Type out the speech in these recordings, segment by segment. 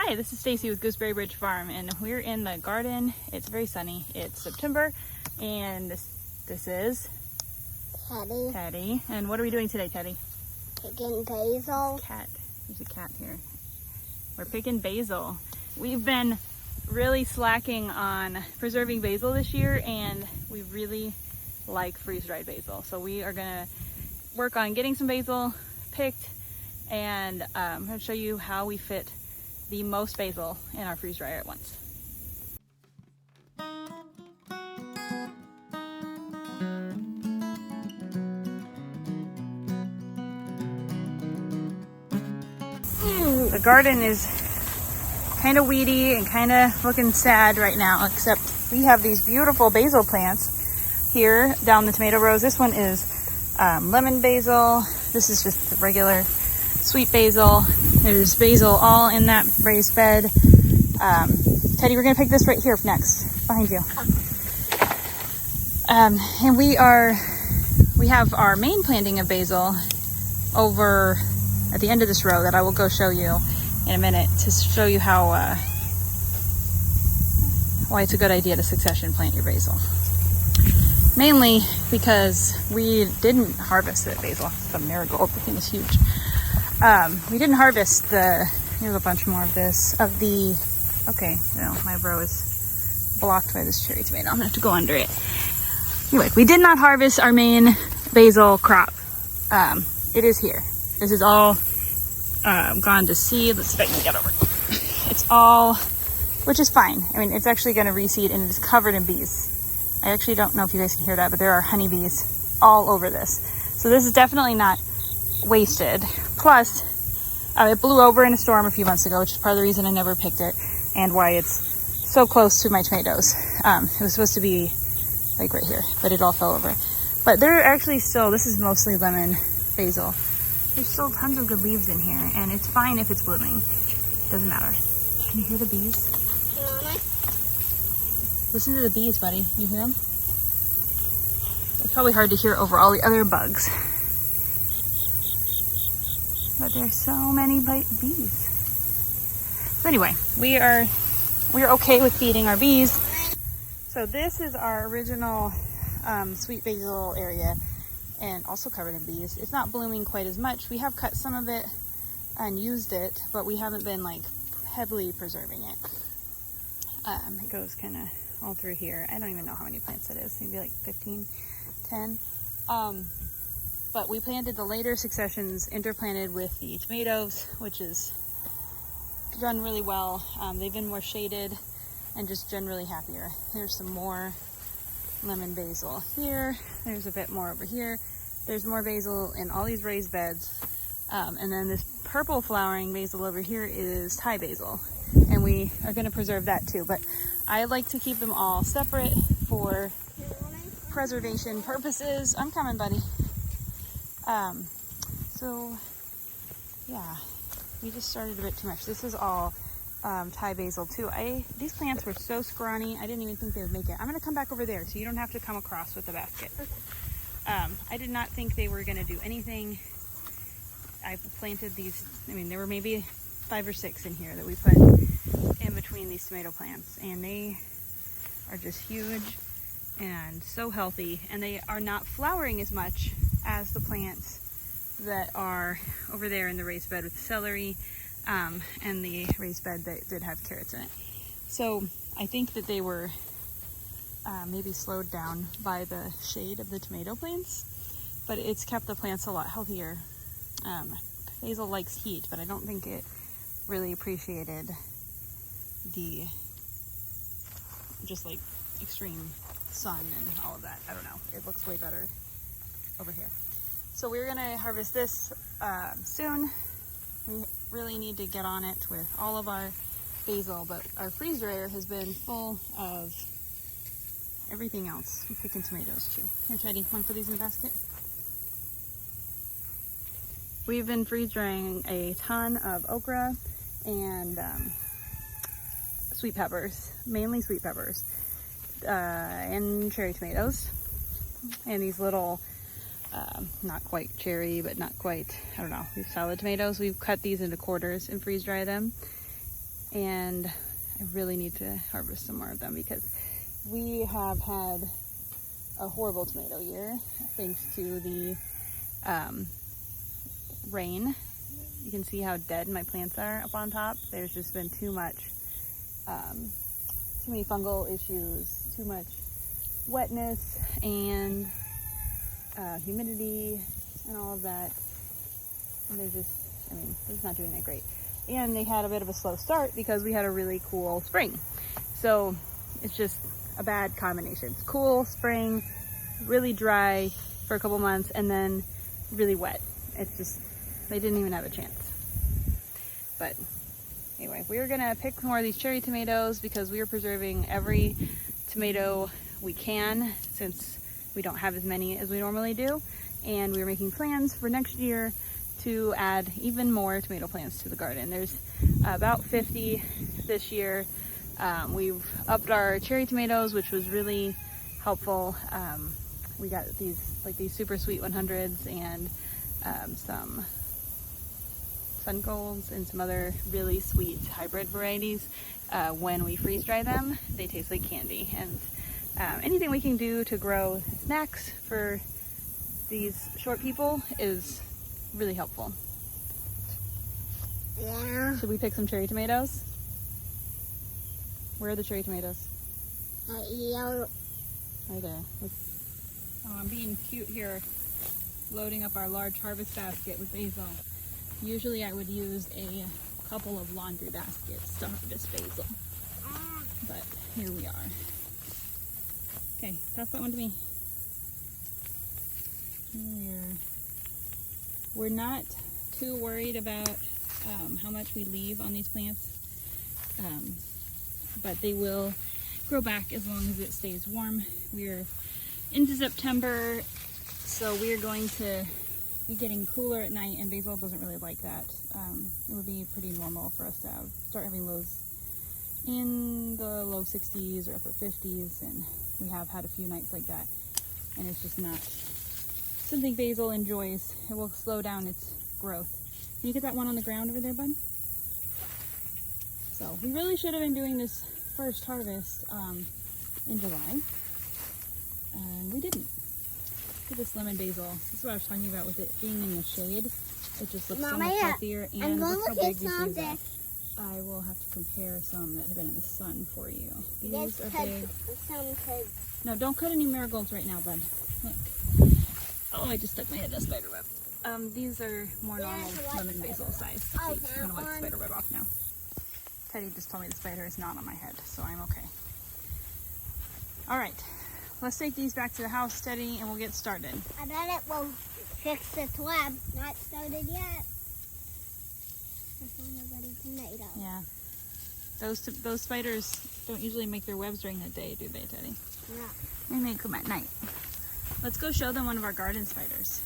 Hi, this is Stacy with Gooseberry Bridge Farm, and we're in the garden. It's very sunny. It's September, and this is Teddy. And what are we doing today, Teddy? Picking basil. Cat. There's a cat here. We're picking basil. We've been really slacking on preserving basil this year, and we really like freeze-dried basil. So we are gonna work on getting some basil picked, and I'm gonna show you how we fit the most basil in our freeze dryer at once. The garden is kind of weedy and kind of looking sad right now, except we have these beautiful basil plants here down the tomato rows. This one is lemon basil. This is just the regular sweet basil. There's basil all in that raised bed. Teddy, we're gonna pick this right here next, behind you. And we have our main planting of basil over at the end of this row that I will go show you in a minute to show you how why it's a good idea to succession plant your basil. Mainly because we didn't harvest the basil. It's a marigold, the thing is huge. We didn't harvest here's a bunch more of this, okay, no, my row is blocked by this cherry tomato. I'm gonna have to go under it. Anyway, we did not harvest our main basil crop. It is here. This is all gone to seed. Let's see if I can get over it. It's all, which is fine. I mean, it's actually gonna reseed, and it is covered in bees. I actually don't know if you guys can hear that, but there are honeybees all over this. So this is definitely not wasted. Plus, it blew over in a storm a few months ago, which is part of the reason I never picked it and why it's so close to my tomatoes. It was supposed to be like right here, but it all fell over. But there are actually still, this is mostly lemon basil. There's still tons of good leaves in here, and it's fine if it's blooming. Doesn't matter. Can you hear the bees? Listen to the bees, buddy. You hear them? It's probably hard to hear over all the other bugs. But there's so many bees. So anyway, we're okay with feeding our bees. So this is our original sweet basil area, and also covered in bees. It's not blooming quite as much. We have cut some of it and used it, but we haven't been like heavily preserving it. It goes kind of all through here. I don't even know how many plants it is. Maybe like 15, 10. But we planted the later successions interplanted with the tomatoes, which is done really well. They've been more shaded and just generally happier. Here's some more lemon basil here. There's a bit more over here. There's more basil in all these raised beds. And then this purple flowering basil over here is Thai basil. And we are going to preserve that too. But I like to keep them all separate for preservation purposes. I'm coming, buddy. So yeah, we just started a bit too much. This is all Thai basil too. These plants were so scrawny, I didn't even think they would make it. I'm gonna come back over there so you don't have to come across with the basket. I did not think they were gonna do anything. I planted these, I mean, there were maybe 5 or 6 in here that we put in between these tomato plants, and they are just huge and so healthy, and they are not flowering as much as the plants that are over there in the raised bed with celery and the raised bed that did have carrots in it. So I think that they were maybe slowed down by the shade of the tomato plants, but it's kept the plants a lot healthier. Basil likes heat, but I don't think it really appreciated the just like extreme sun and all of that. I don't know. It looks way better over here. So we're gonna harvest this soon. We really need to get on it with all of our basil, but our freeze dryer has been full of everything else. I'm picking tomatoes too. Here, Teddy, want to put these in the basket? We've been freeze drying a ton of okra and sweet peppers, mainly sweet peppers, and cherry tomatoes, and these little not quite cherry, but not quite, I don't know, these salad tomatoes. We've cut these into quarters and freeze dry them. and I really need to harvest some more of them because we have had a horrible tomato year thanks to the rain. You can see how dead my plants are up on top. There's just been too many fungal issues, too much wetness and humidity and all of that. And they're just, I mean, they're just not doing that great. And they had a bit of a slow start because we had a really cool spring. So it's just a bad combination. It's cool spring, really dry for a couple months, and then really wet. It's just, they didn't even have a chance. But anyway, we were gonna pick more of these cherry tomatoes because we are preserving every tomato we can since we don't have as many as we normally do. And we were making plans for next year to add even more tomato plants to the garden. There's about 50 this year. We've upped our cherry tomatoes, which was really helpful. We got these super sweet 100s and some sun golds and some other really sweet hybrid varieties. When we freeze dry them, they taste like candy. And anything we can do to grow snacks for these short people is really helpful. Yeah. Should we pick some cherry tomatoes? Where are the cherry tomatoes? Here. Right there. Oh, I'm being cute here, loading up our large harvest basket with basil. Usually I would use a couple of laundry baskets to harvest basil, but here we are. Okay, pass that one to me. We're not too worried about how much we leave on these plants, but they will grow back as long as it stays warm. We're into September, so we're going to be getting cooler at night, and basil doesn't really like that. It would be pretty normal for us to start having lows in the low 60s or upper 50s, and we have had a few nights like that, and it's just not something basil enjoys. It will slow down its growth. Can you get that one on the ground over there, bud? So we really should have been doing this first harvest in July, and we didn't. Look at this lemon basil. This is what I was talking about with it being in the shade. It just looks so much healthier, and look how big these leaves are. I will have to compare some that have been in the sun for you. These are big. No, don't cut any marigolds right now, bud. Look. Oh, I just stuck my head in a spider web. These are more normal lemon basil size. I'm gonna wipe the spider web off now. Teddy just told me the spider is not on my head, so I'm okay. All right, let's take these back to the house, Teddy, and we'll get started. I bet it will fix its web. Not started yet. There's nobody tomato. Yeah. Those spiders don't usually make their webs during the day, do they, Teddy? No. They make them at night. Let's go show them one of our garden spiders.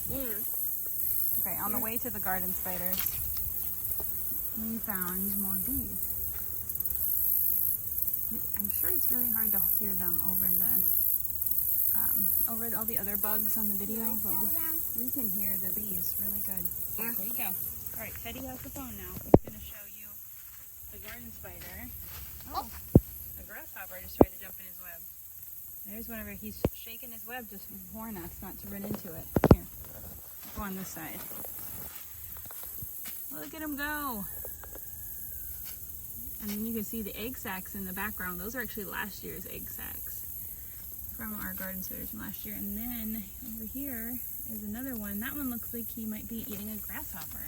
Yeah. Okay, on the way to the garden spiders, we found more bees. I'm sure it's really hard to hear them over all the other bugs on the video, but we can hear the bees really good. Yeah. There you go. All right, Teddy has the phone now. He's going to show you the garden spider. Oh, the grasshopper just tried to jump in his web. There's whenever he's shaking his web just to warn us not to run into it. Here, go on this side. Look at him go. And then you can see the egg sacs in the background. Those are actually last year's egg sacs from our garden spiders from last year. And then over here is another one. That one looks like he might be eating a grasshopper.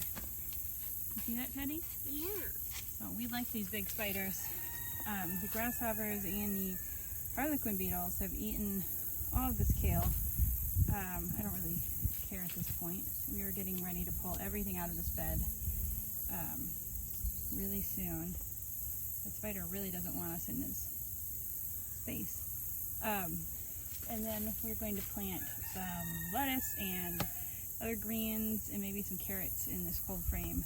You see that, Teddy? Yeah. So we like these big spiders. The grasshoppers and the harlequin beetles have eaten all of this kale. I don't really care at this point. We are getting ready to pull everything out of this bed really soon. The spider really doesn't want us in his space. And then we're going to plant some lettuce and other greens and maybe some carrots in this cold frame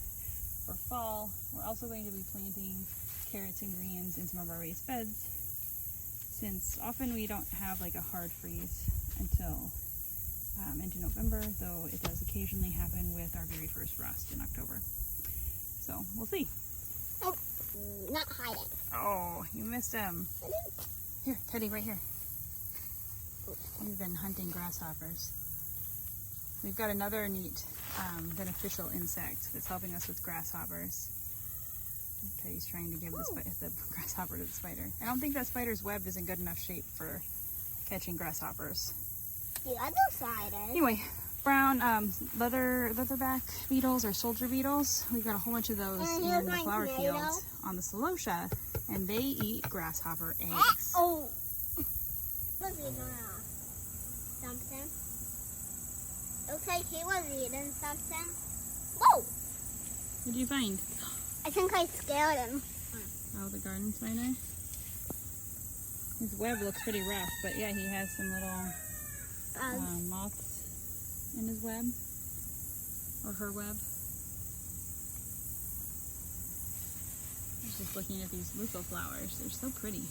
for fall. We're also going to be planting carrots and greens in some of our raised beds, since often we don't have like a hard freeze until into November, though it does occasionally happen with our very first frost in October. So we'll see. not hiding. Oh, you missed him. I didn't. Here, Teddy, right here. We've been hunting grasshoppers. We've got another neat beneficial insect that's helping us with grasshoppers. Teddy's trying to give the grasshopper to the spider. I don't think that spider's web is in good enough shape for catching grasshoppers. The other side is. Anyway, brown leatherback beetles or soldier beetles. We've got a whole bunch of those in the flower fields on the Celosia, and they eat grasshopper eggs. Oh! Was eating something? Looks like he was eating something. Whoa! What did you find? I think I scared him. Oh, the garden spider. His web looks pretty rough, but yeah, he has some little moths in his web, or her web. I was just looking at these loofah flowers. They're so pretty.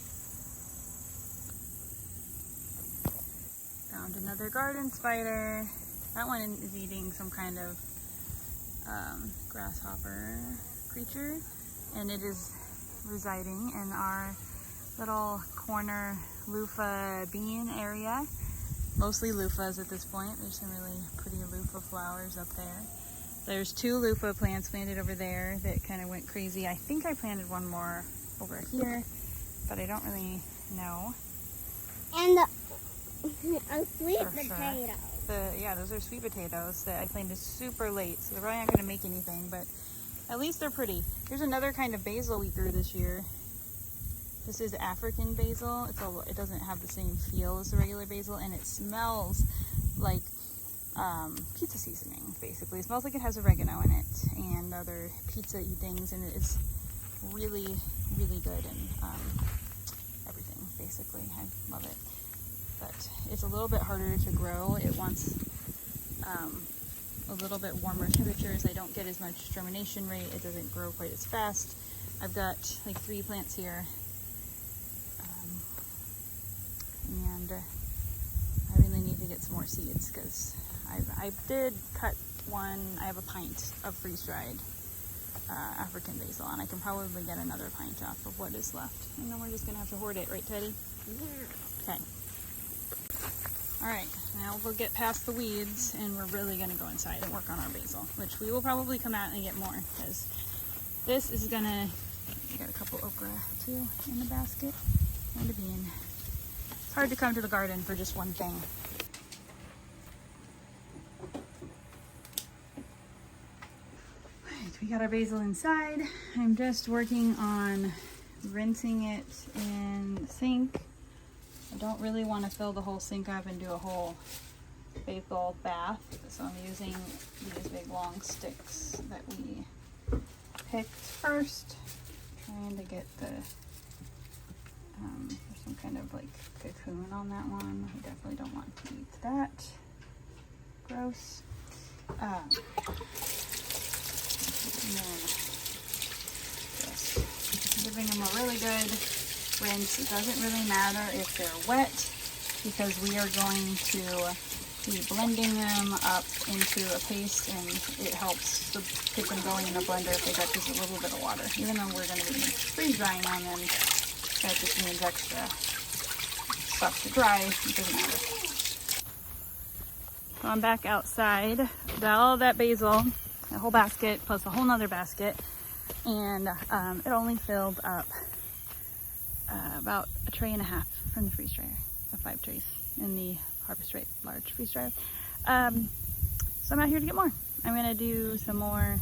Found another garden spider. That one is eating some kind of grasshopper creature, and it is residing in our little corner loofah bean area. Mostly loofahs at this point. There's some really pretty loofah flowers up there. There's 2 loofah plants planted over there that kind of went crazy. I think I planted one more over here, but I don't really know. And a sweet potato. Yeah, those are sweet potatoes that I planted super late, so they're probably not going to make anything, but at least they're pretty. Here's another kind of basil we grew this year. This is African basil. It doesn't have the same feel as the regular basil, and it smells like pizza seasoning, basically. It smells like it has oregano in it and other pizza-y things, and it is really, really good and everything, basically. I love it. But it's a little bit harder to grow. It wants a little bit warmer temperatures. I don't get as much germination rate. It doesn't grow quite as fast. I've got like 3 plants here. And I really need to get some more seeds because I did cut one. I have a pint of freeze-dried African basil, and I can probably get another pint off of what is left. And then we're just gonna have to hoard it, right, Teddy? Yeah. Okay. All right, now we'll get past the weeds, and we're really gonna go inside and work on our basil, which we will probably come out and get more because this is gonna. I got a couple okra too in the basket and a bean. It's hard to come to the garden for just one thing. Alright, we got our basil inside. I'm just working on rinsing it in the sink. I don't really want to fill the whole sink up and do a whole basil bath, so I'm using these big long sticks that we picked first. Trying to get there's some kind of like cocoon on that one. We definitely don't want to eat that. Gross. And then just giving them a really good rinse. It doesn't really matter if they're wet because we are going to be blending them up into a paste, and it helps to get them going in the blender if they got just a little bit of water. Even though we're going to be freeze drying on them, that just means extra stuff to dry. It doesn't matter. So I'm back outside. All that basil, a whole basket plus a whole nother basket, and it only filled up about a tray and a half from the freeze dryer of 5 trays in the Harvest Right large freeze dryer. So I'm out here to get more. I'm gonna do some more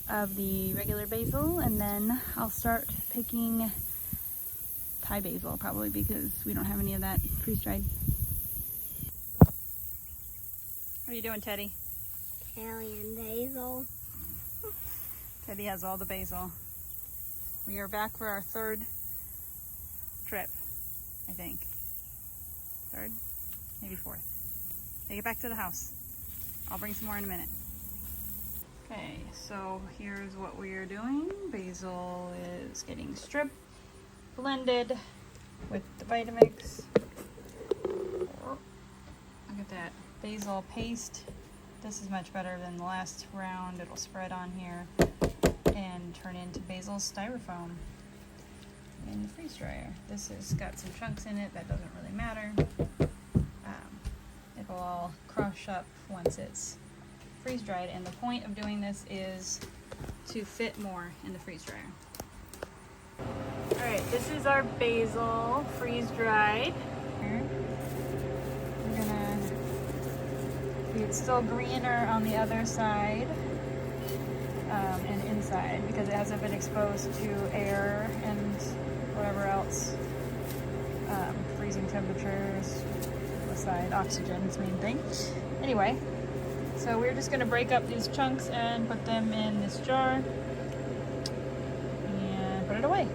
of the regular basil, and then I'll start picking Thai basil probably because we don't have any of that freeze dried. What are you doing, Teddy? Italian basil. Teddy has all the basil. We are back for our 3rd trip, I think. 3rd? Maybe 4th. Take it back to the house. I'll bring some more in a minute. Okay, so here's what we are doing. Basil is getting stripped, blended with the Vitamix. Look at that basil paste. This is much better than the last round. It'll spread on here and turn into basil styrofoam. in the freeze dryer. This has got some chunks in it, that doesn't really matter. It'll all crush up once it's freeze dried, and the point of doing this is to fit more in the freeze dryer. Alright, this is our basil freeze dried. We're gonna, it's still greener on the other side and inside because it hasn't been exposed to air and whatever else. Freezing temperatures, aside oxygen is the main thing. Anyway, so we're just gonna break up these chunks and put them in this jar and put it away.